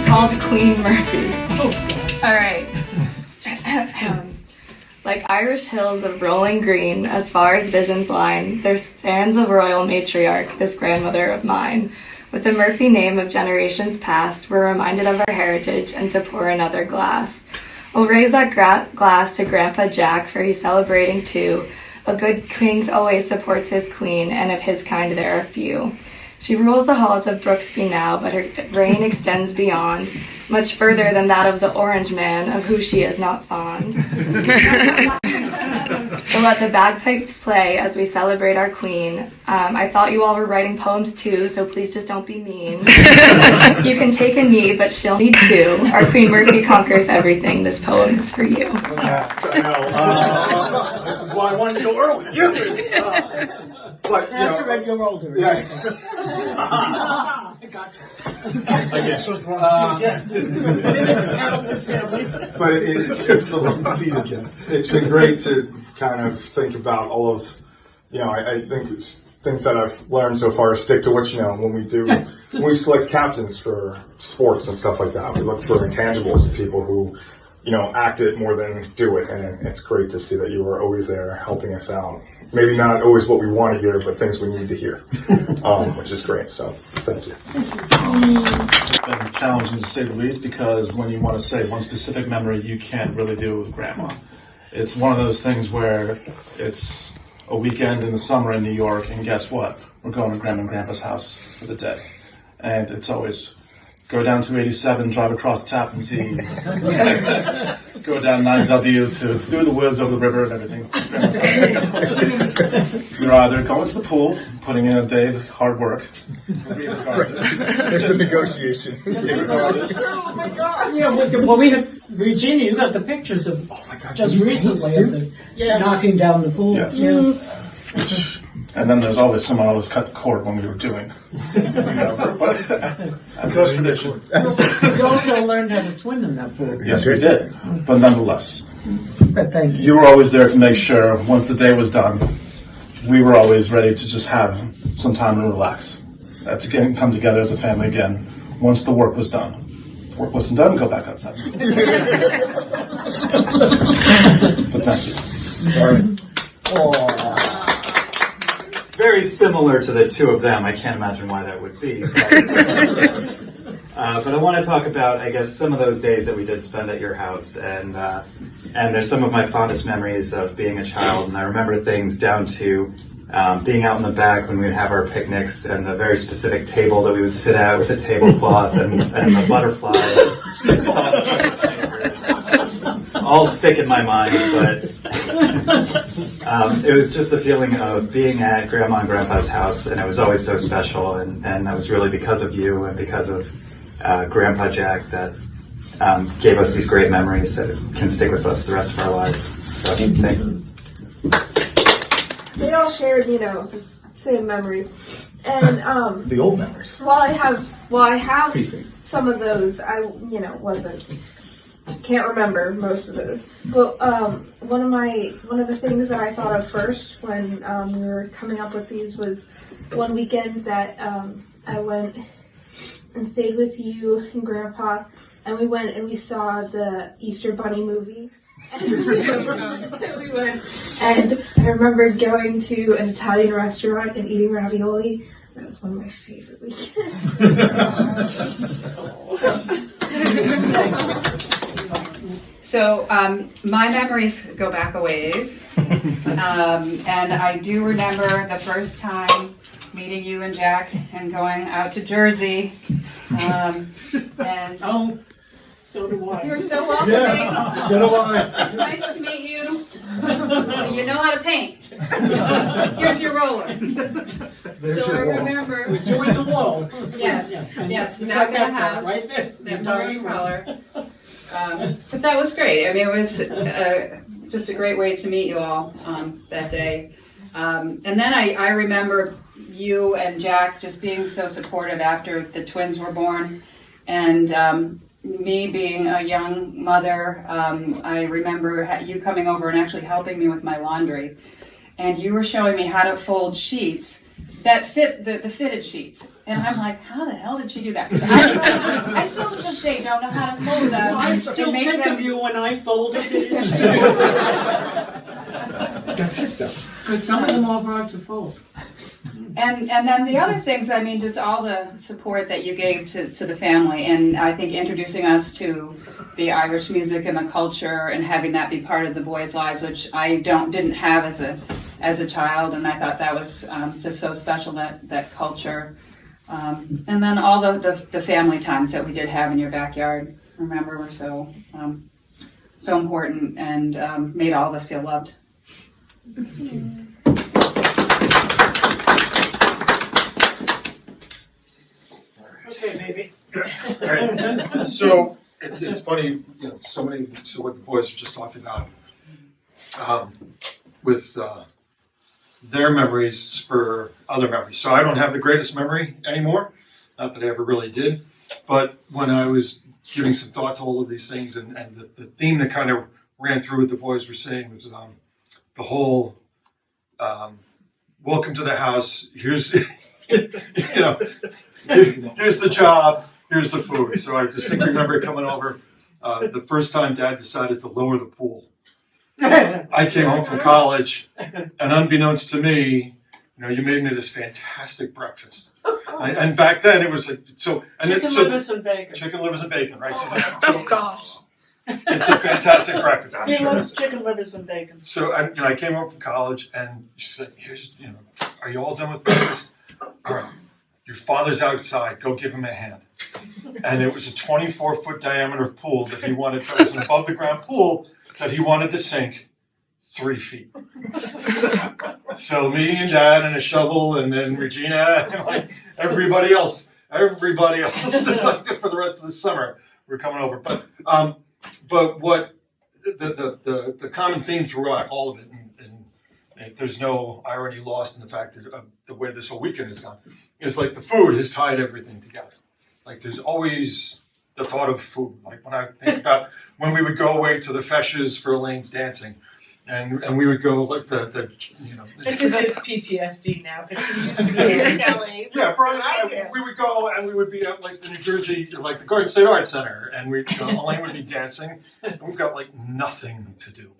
called Queen Murphy. All right. Like Irish hills of rolling green, as far as vision's line, there stands a royal matriarch, this grandmother of mine. With the Murphy name of generations past, we're reminded of our heritage and to pour another glass. We'll raise that glass to Grandpa Jack, for he's celebrating too. A good king always supports his queen, and of his kind there are few. She rules the halls of Brooksby now, but her reign extends beyond, much further than that of the Orange Man, of who she is not fond. So let the bagpipes play as we celebrate our queen. I thought you all were writing poems too, so please just don't be mean. You can take a knee, but she'll need two. Our Queen Murphy conquers everything. This poem is for you. Yes, I know. This is why I wanted to go early. But, that's a regular older. Yeah. I got you. Again. But it's been great to kind of think about all of, I think it's things that I've learned so far is stick to what you know. When we select captains for sports and stuff like that, we look for intangibles of people who, act it more than do it. And it's great to see that you are always there helping us out. Maybe not always what we want to hear, but things we need to hear, which is great. So, thank you. It's been challenging to say the least, because when you want to say one specific memory, you can't really do it with Grandma. It's one of those things where it's a weekend in the summer in New York, and guess what? We're going to Grandma and Grandpa's house for the day. And it's always go down 287, drive across Tappan Zee, go down 9W to through the woods, over the river and everything. You're either going to the pool, putting in a day of hard work, There's a negotiation. Oh my God! Yeah, well, we had Virginia. You got the pictures of just recently of the knocking down the pool. Yes. Yeah. And then there's always someone always cut the cord when we were doing. But that's tradition. You also learned how to swim in that pool. Yes, we did. But nonetheless, But thank you. you were always there to make sure once the day was done, we were always ready to just have some time to relax. To come together as a family again once the work was done. If the work wasn't done, go back outside. But thank you. All right. Very similar to the two of them. I can't imagine why that would be. But I want to talk about, I guess, some of those days that we did spend at your house. And there's some of my fondest memories of being a child. And I remember things down to being out in the back when we'd have our picnics, and the very specific table that we would sit at with the tablecloth and the butterflies. All stick in my mind, but it was just the feeling of being at Grandma and Grandpa's house, and it was always so special, and that was really because of you and because of Grandpa Jack that gave us these great memories that can stick with us the rest of our lives. So thank you. They all shared, the same memories, and The old memories. while I have some of those, I can't remember most of those. But one of the things that I thought of first when we were coming up with these was one weekend that I went and stayed with you and Grandpa, and we went and we saw the Easter Bunny movie. And we went, and I remember going to an Italian restaurant and eating ravioli. That was one of my favorite weekends. So my memories go back a ways, and I do remember the first time meeting you and Jack and going out to Jersey, and So do I. you're so welcoming. Yeah, so do I. It's nice to meet you. You know how to paint. Here's your roller. So I remember. We're doing the wall. Yes, the You back got of the house, right there. that maroon color. But that was great. I mean, it was just a great way to meet you all that day. And then I remember you and Jack just being so supportive after the twins were born, and me being a young mother. I remember you coming over and actually helping me with my laundry. and you were showing me how to fold sheets that fit the fitted sheets. And I'm like, how the hell did she do that? 'Cause I still to this day don't know how to fold them. I and still make think them. of you when I fold it. That's it, though. Because some of them are hard to fold. And then the other things, I mean, just all the support that you gave to the family, and I think introducing us to the Irish music and the culture, and having that be part of the boys' lives, which I didn't have as a child, and I thought that was just so special, that culture. And then all the family times that we did have in your backyard, remember, were so important, and made all of us feel loved. Okay, baby. All right. So it's funny, so what the boys just talked about with their memories spur other memories. So I don't have the greatest memory anymore, not that I ever really did, but when I was giving some thought to all of these things, and the theme that kind of ran through what the boys were saying was the whole welcome to the house. Here's here's the job. Here's the food. So I distinctly remember coming over the first time Dad decided to lower the pool. I came home from college, and unbeknownst to me, you made me this fantastic breakfast. And back then it was Chicken livers and bacon. Chicken livers and bacon, right? Oh gosh. It's a fantastic breakfast. He loves chicken livers and bacon. So I came home from college, and she said, "Here's, are you all done with breakfast? Your father's outside. Go give him a hand." And it was a 24-foot diameter pool that he wanted. That was an above the ground pool that he wanted to sink 3 feet. So me and Dad and a shovel, and then Regina, and everybody else, for the rest of the summer, we're coming over. But what the common theme throughout all of it, and there's no irony lost in the fact that the way this whole weekend has gone, is like the food has tied everything together. Like there's always the thought of food. Like when I think about when we would go away to the Feshes for Elaine's dancing, and we would go like This is his PTSD now because he used to be in LA. Yeah, Brian, we would go and we would be at like the New Jersey, like the Garden State Arts Center, and Elaine would be dancing, and we've got like nothing to do.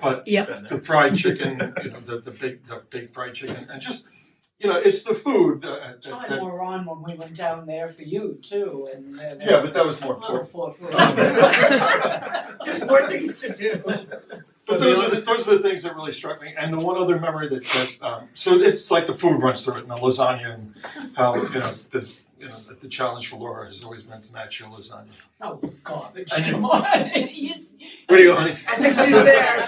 But the fried chicken, the big fried chicken, and just it's the food. Time wore on when we went down there for you too, and but that was more important. There's more things to do. But those are the things that really struck me. And the one other memory that so it's like the food runs through it, and the lasagna, and how the challenge for Laura has always been to match your lasagna. Oh garbage! Come on, Where do you go, honey? I think she's there.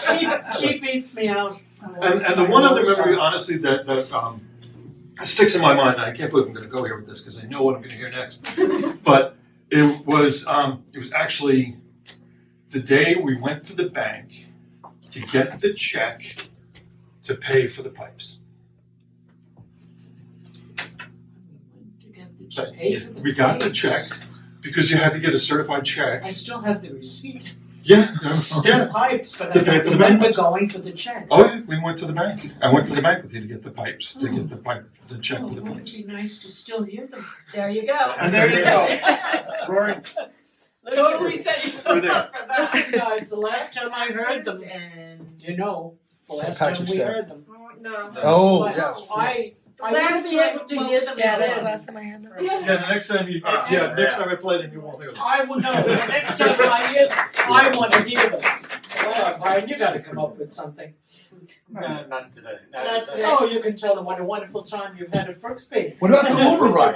She beats me out. And the one other memory, honestly, that sticks in my mind. And I can't believe I'm going to go here with this because I know what I'm going to hear next. But it was actually the day we went to the bank to get the check to pay for the pipes. We got the check because you had to get a certified check. I still have the receipt. Yeah. The pipes, but To I pay don't for the remember bank. going for the check. Oh yeah, we went to the bank. I went to the bank with you to get the pipes, to get the check for the It would pipes. be nice to still hear them. There you go. And there you go. Rory, Totally set yourself there. up for that. Listen, guys, the last time I heard them, And the last time we heard them. no. Oh, But yes. I last wouldn't be able to hear them Yeah, that's again. the last time I heard them. Yeah, the next time next time I play them, you won't hear them. I will know. The next time I hear them, I want to hear them. Well, Brian, you got to come up with something. Not today. Not today. Oh, you can tell them what a wonderful time you've had at Brooksby. What about the Uber ride?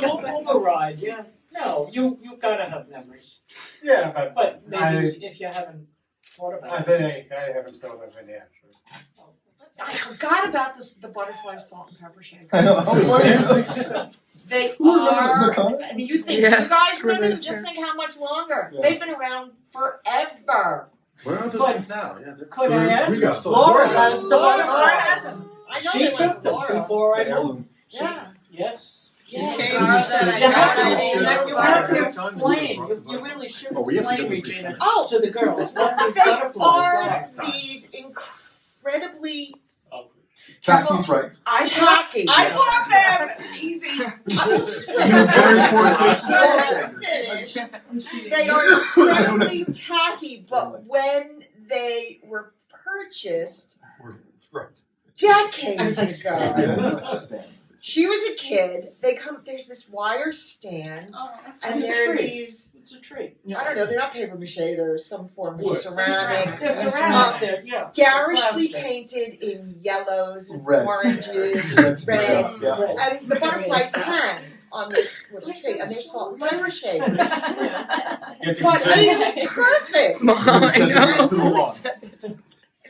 Your Uber ride, yeah. No, you gotta have memories. Yeah, But maybe if you haven't thought about it. I haven't thought of it yet. I forgot about the butterfly salt and pepper shakers. I know. They Ooh, are. is it I mean, you think Yeah, you guys remember them? Cruiser. Just think how much longer. Yeah. They've been around forever. Where are those But- things now? Yeah, Could I ask? We got still- Laura has the Laura butterfly. has them. I know She they went took to them Laura. before I moved. Yeah. Yes. Yeah. You Laura said I have got to, it. you have to explain. You really should Oh, we have to explain, get this Regina, Oh. to the girls what these There butterflies are are. these incredibly Tacky's right. tacky. I love them. Easy. You're very They are incredibly tacky, but when they were purchased Right. decades ago, Yeah. she was a kid. There's this wire stand, and there are these. It's a tree. I don't know. They're not paper mache. They're some form of Wood. ceramic. They're ceramic. Yeah. Garishly Plastic. painted in yellows, and Red. oranges, Red. and red. Yeah. And the butterflies hang on this little tree, and they're salt paper shaped. But I mean, it's perfect. To the lawn.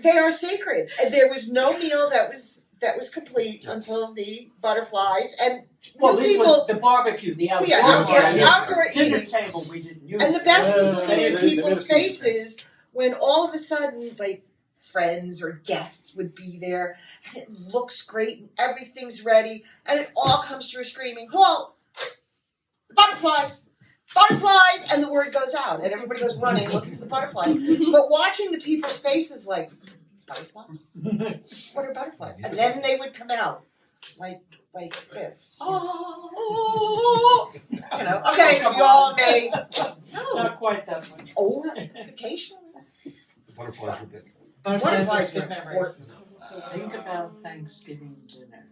They are sacred. And there was no meal that was complete until the butterflies and Well, new this people. was the barbecue, the outdoor. Outdoor dinner eating. table we didn't use. And the best was to see They in made a people's few faces when all of a sudden, like, friends or guests would be there, and it looks great, and everything's ready, and it all comes to a screaming halt! The butterflies! Butterflies! And the word goes out, and everybody goes running looking for the butterflies. But watching the people's faces like, butterflies? What are butterflies? And then they would come out, like this. Oh. You know, okay, we all may. Not quite that much. Oh, occasionally. The butterflies were big. Butterflies were Good memory. important. So think about Thanksgiving dinner.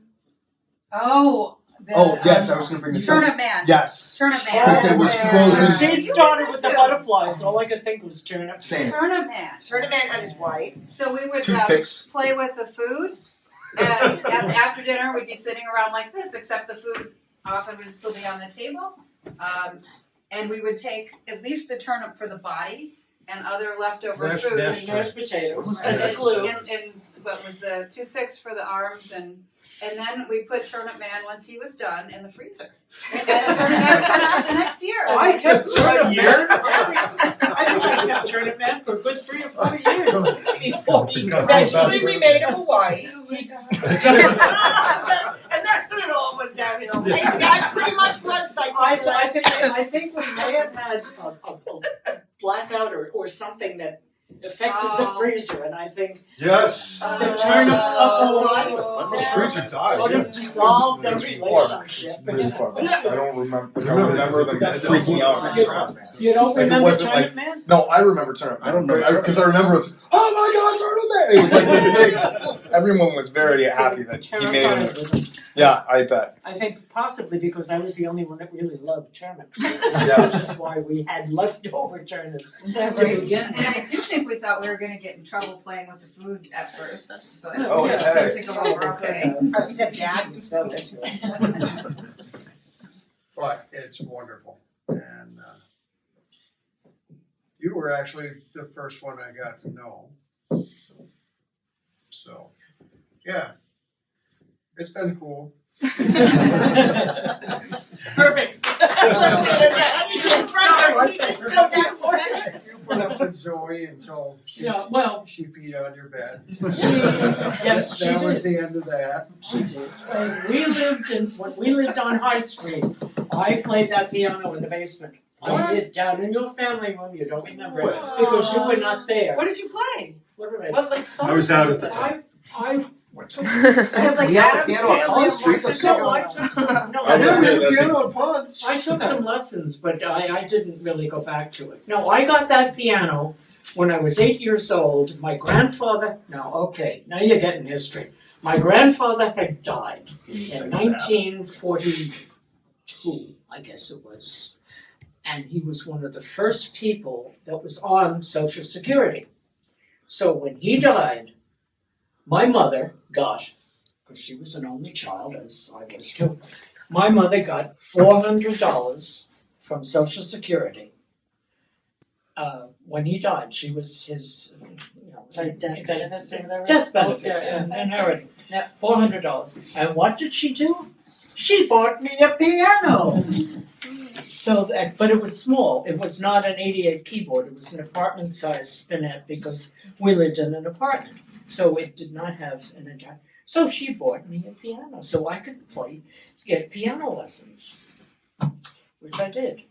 Oh, Yes, I was going to bring this up. Turnip Man. Yes. Turnip Because Man. it was Oh, frozen. She started with the butterflies. All I could think was turnips. Same. Turnip Man. Turnip Man had his wife. So we would Toothpicks. play with the food, and after dinner we'd be sitting around like this, except the food often would still be on the table, and we would take at least the turnip for the body and other leftover Mashed- food. mashed Mashed potatoes. And As a glue. and what was the toothpicks for the arms, and then we put Turnip Man once he was done in the freezer. And Turnip Man cut out the next year. I kept Turnip Man. I think I kept Turnip Man for a good 3 or 4 years before he Eventually, we made him a wife. Oh my God. And that's when it all went downhill. And that pretty much was like I think we may have had a blackout or something that affected the freezer, and I think Yes. the turnip couple The freezer died. sort of dissolved the It's relationship. Really far back. I don't remember. I remember them freaking out. You don't Like, it remember wasn't Turnip like- Man? No, I remember Turnip. I don't know. Because I remember it was, oh my God, Turnip Man! It was like this big. Everyone was very happy that he made it. Yeah, I bet. I think possibly because I was the only one that really loved turnips, Yeah. which is why we had leftover turnips to Right. begin And with. I do think we thought we were going to get in trouble playing with the food at first, but Oh, it yeah. seemed to go over okay. Except Dad was so into it. But it's wonderful. And you were actually the first one I got to know. So, yeah. It's been cool. Perfect. You put up with Zoe until she, Yeah, well, she peed on your bed. yes, she That was did. the end of that. She did. When we lived on High Street, I played that piano in the basement. I did, down in your family room. You don't remember it because you were not there. What did you play? What did I? What like songs? I was out at the time. I I have like We had a Adam's piano at Family. Pond Street, Let's no, go. I took some. No, I would say that piano at Ponds. I took some lessons, but I didn't really go back to it. No, I got that piano when I was 8 years old. My grandfather, now you're getting history. My grandfather had died in 1942, I guess it was. And he was one of the first people that was on Social Security. So when he died, my mother got, because she was an only child, as I guess too, my mother got $400 from Social Security. When he died, she was his, Death benefits or whatever? death benefits Yeah. and inheriting. $400. And what did she do? She bought me a piano. So that, but it was small. It was not an 88 keyboard. It was an apartment-sized spinet because we lived in an apartment. So it did not have an entire. So she bought me a piano so I could get piano lessons, which I did.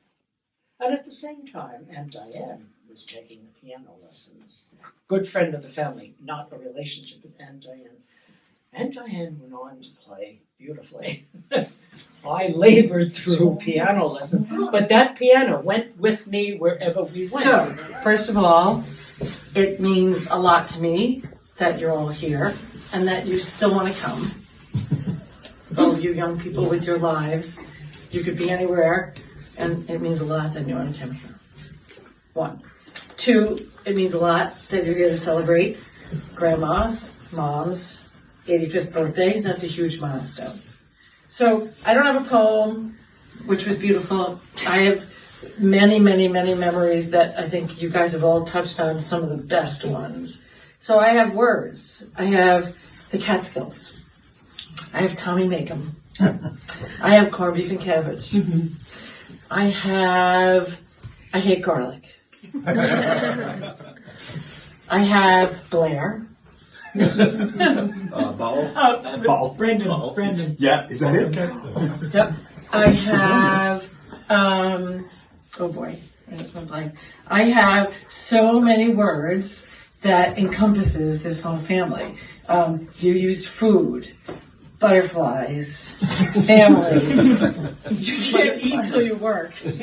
And at the same time, Aunt Diane was taking the piano lessons. Good friend of the family, not a relationship with Aunt and Diane. And Diane went on to play beautifully. I labored through piano lesson, but that piano went with me wherever we went. So, first of all, it means a lot to me that you're all here and that you still want to come. All of you young people with your lives, you could be anywhere, and it means a lot that you want to come here. 1. 2, it means a lot that you're here to celebrate Grandma's, Mom's 85th birthday. That's a huge milestone. So, I don't have a poem, which was beautiful. I have many, many, many memories that I think you guys have all touched on, some of the best ones. So I have words. I have the Catskills. I have Tommy Makem. I have corned beef and cabbage. I hate garlic. I have Blair. Ball. Brendan. Yeah, is that it? Okay. Yep. I have, oh boy, I just went blank. I have so many words that encompasses this whole family. You used food, butterflies, family. You can't eat till you work. But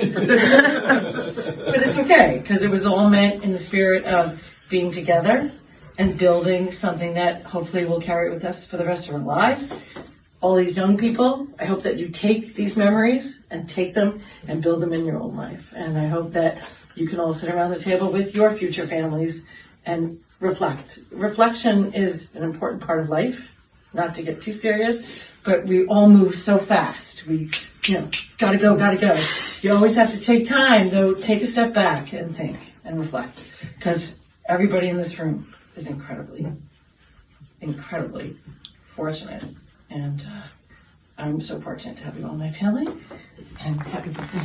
it's okay, because it was all meant in the spirit of being together and building something that hopefully will carry with us for the rest of our lives. All these young people, I hope that you take these memories and take them and build them in your own life. And I hope that you can all sit around the table with your future families and reflect. Reflection is an important part of life, not to get too serious, but we all move so fast. We, gotta go. You always have to take time, though, take a step back and think and reflect. Because everybody in this room is incredibly, incredibly fortunate. And I'm so fortunate to have you all in my family. And happy birthday.